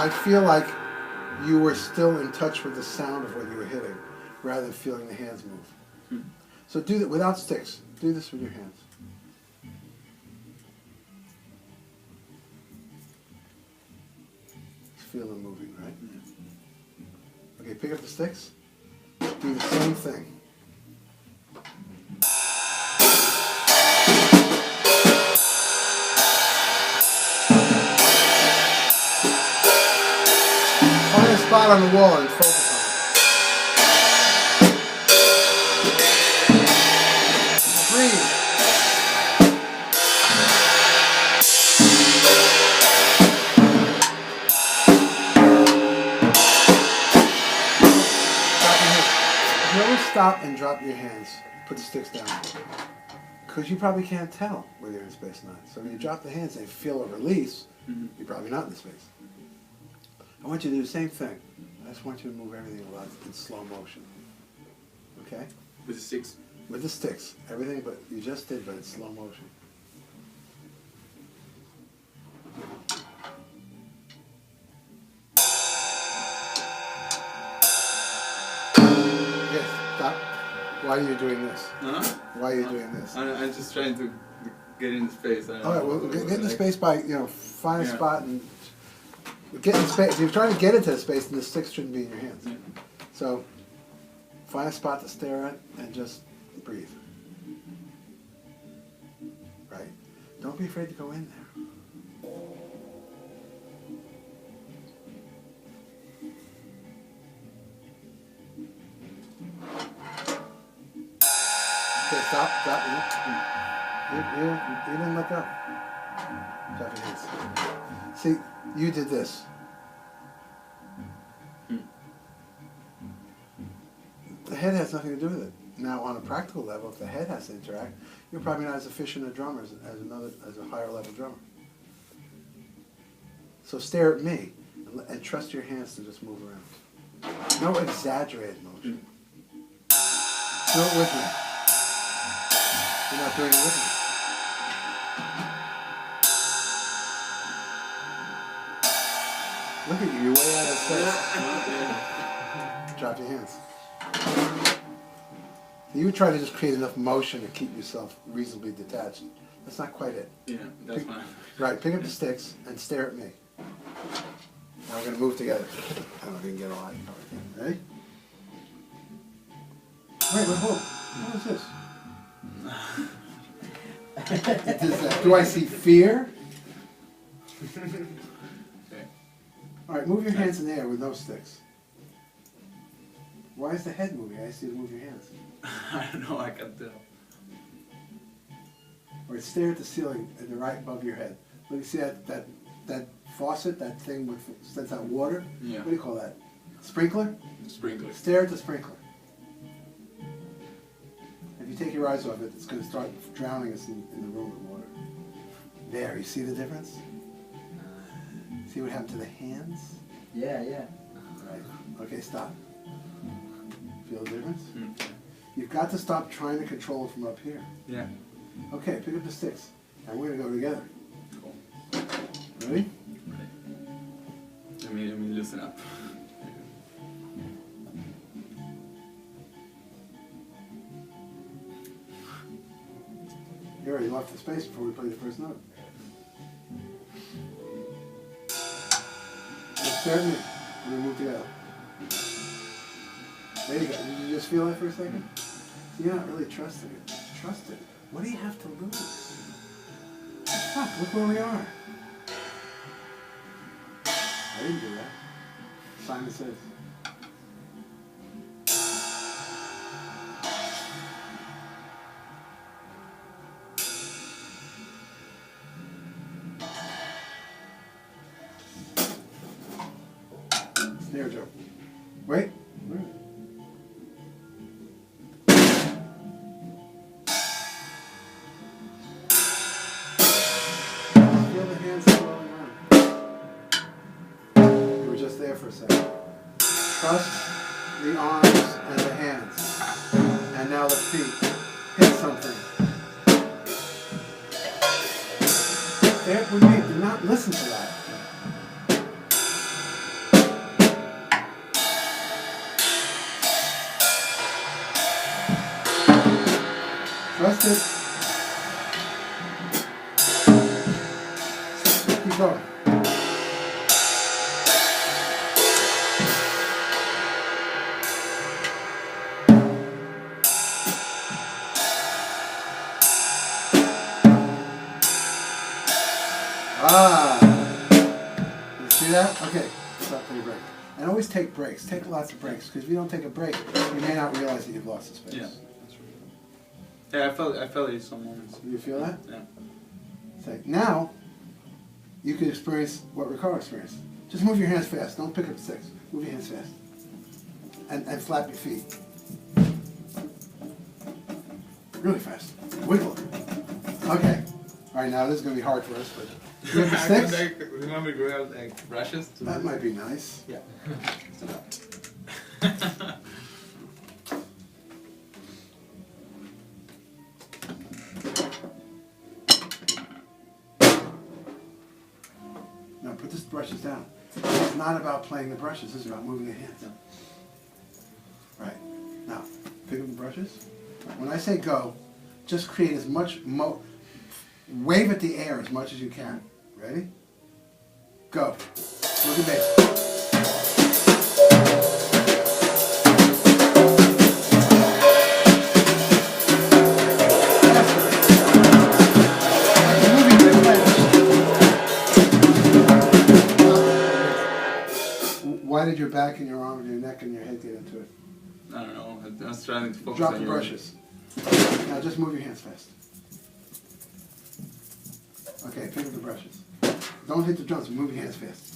I feel like you were still in touch with the sound of what you were hitting, rather than feeling the hands move. So do that without sticks. Do this with your hands. Just feel them moving, right? Okay, pick up the sticks. Do the same thing. Find a spot on the wall and focus on it. Breathe. If you always stop and drop your hands, put the sticks down. Because you probably can't tell whether you're in space or not. So when you drop the hands and you feel a release, you're probably not in space. I want you to do the same thing. I just want you to move everything in slow motion. Okay? With the sticks? With the sticks. Everything but you just did, but in slow motion. Yes, stop. Why are you doing this? Huh? Why are you doing this? I'm just trying to get in space. All right, well, get in the space by, find a spot and get in space. If you're trying to get into the space, then the sticks shouldn't be in your hands. So, find a spot to stare at and just breathe. Right? Don't be afraid to go in there. Okay, stop. You didn't let go. Drop your hands. See, you did this. The head has nothing to do with it. Now, on a practical level, if the head has to interact, you're probably not as efficient a drummer as a higher level drummer. So stare at me and trust your hands to just move around. No exaggerated motion. Do it with me. You're not doing it with me. Look at you, you're way out of space. Drop your hands. You would try to just create enough motion to keep yourself reasonably detached. That's not quite it. Yeah, that's fine. Right, pick up the sticks and stare at me. Now we're going to move together. I don't know if you can get a lot. Ready? Wait, hold. What is this? Do I see fear? All right, move your hands in the air with no sticks. Why is the head moving? I see you move your hands. I don't know, I can't tell. All right, stare at the ceiling right above your head. Look, see that faucet, that thing sends out water? Yeah. What do you call that? Sprinkler? Sprinkler. Stare at the sprinkler. If you take your eyes off it, it's going to start drowning us in the room with water. There, you see the difference? See what happened to the hands? Yeah. Right. Okay, stop. Feel the difference? You've got to stop trying to control it from up here. Yeah. Okay, pick up the sticks. And we're going to go together. Cool. Ready? Let me loosen up. You already left the space before we played the first note. Just stare at me. We're going to move together. There you go. Did you just feel that for a second? You're not really trusting it. Trust it. What do you have to lose? Fuck, look where we are. I didn't do that. Simon says. Snare drum. Wait. Feel the hands flowing around. You were just there for a second. Trust the arms and the hands. And now the feet. Hit something. Stare with me. Do not Listen to that. Trust it. Keep going. Ah. You see that? Okay. Stop, take a break. And always take breaks. Take lots of breaks, because if you don't take a break, you may not realize that you've lost the space. Yeah, that's right. Yeah, I felt it in some moments. You feel that? Yeah. Okay. Now, you can experience what Ricardo experienced. Just move your hands fast. Don't pick up the sticks. Move your hands fast. And flap your feet. Really fast. Wiggle. Okay. All right, now this is going to be hard for us, but you have the sticks? Remember we have like brushes? That might be nice. Yeah. Now put the brushes down. It's not about playing the brushes. This is about moving the hands. Right. Now, pick up the brushes. When I say go, just create as much wave at the air as much as you can. Ready? Go. Look at bass. Why did your back and your arm and your neck and your head get into it? I don't know. I was trying to focus Drop on the your brushes. Now just move your hands fast. Okay, pick up the brushes. Don't hit the drums, move your hands fast.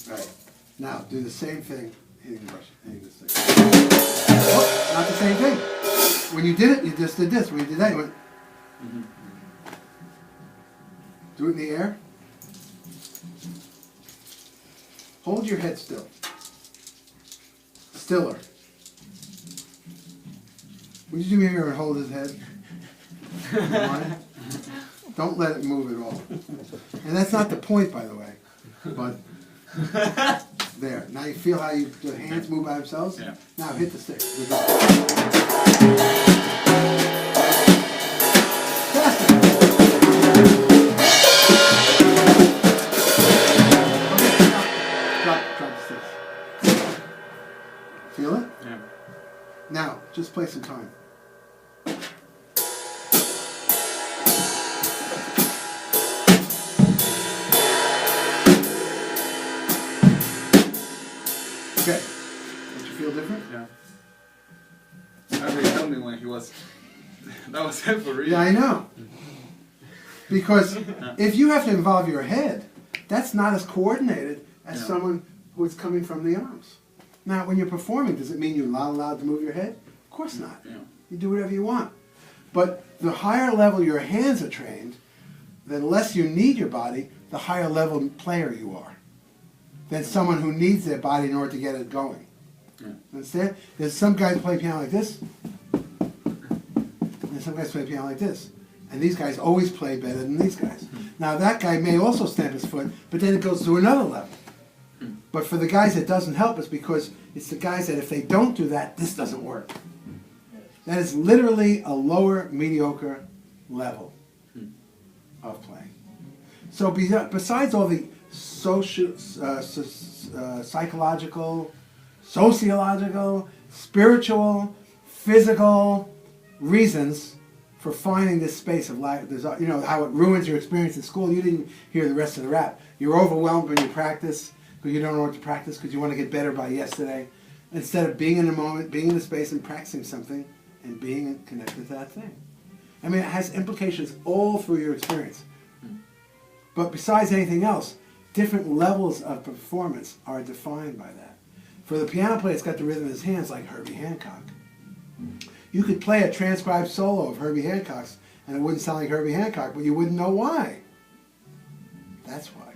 Alright, now do the same thing, hitting the brush, hitting this thing. Oh, not the same thing. When you did it, you just did this. When you did that, you went. Do it in the air. Hold your head still. Stiller. Would you do me a favor and hold his head? Don't let it move at all. And that's not the point, by the way. But there. Now you feel how the hands move by themselves? Yeah. Now hit the stick. Good go. Faster. Okay, now drop the sticks. Feel it? Yeah. Now, just play some time. Okay. Don't you feel different? Yeah. He told me when he was. That was it for real. Yeah, I know. Because if you have to involve your head, that's not as coordinated as someone who is coming from the arms. Now, when you're performing, does it mean you're not allowed to move your head? Of course not. Yeah. You do whatever you want. But the higher level your hands are trained, the less you need your body, the higher level player you are than someone who needs their body in order to get it going. Yeah. Understand? There's some guys play piano like this, and some guys play piano like this. And these guys always play better than these guys. Now that guy may also stamp his foot, but then it goes to another level. But for the guys it doesn't help us because it's the guys that if they don't do that, this doesn't work. That is literally a lower mediocre level of playing. So besides all the social, psychological, sociological, spiritual, physical reasons for finding this space of life, you know, how it ruins your experience in school. You didn't hear the rest of the rap. You're overwhelmed when you practice because you don't know what to practice because you want to get better by yesterday. Instead of being in the moment, being in the space and practicing something and being connected to that thing. I mean, it has implications all through your experience. But besides anything else, different levels of performance are defined by that. For the piano player, it's got the rhythm in his hands like Herbie Hancock. You could play a transcribed solo of Herbie Hancock's and it wouldn't sound like Herbie Hancock, but you wouldn't know why. That's why.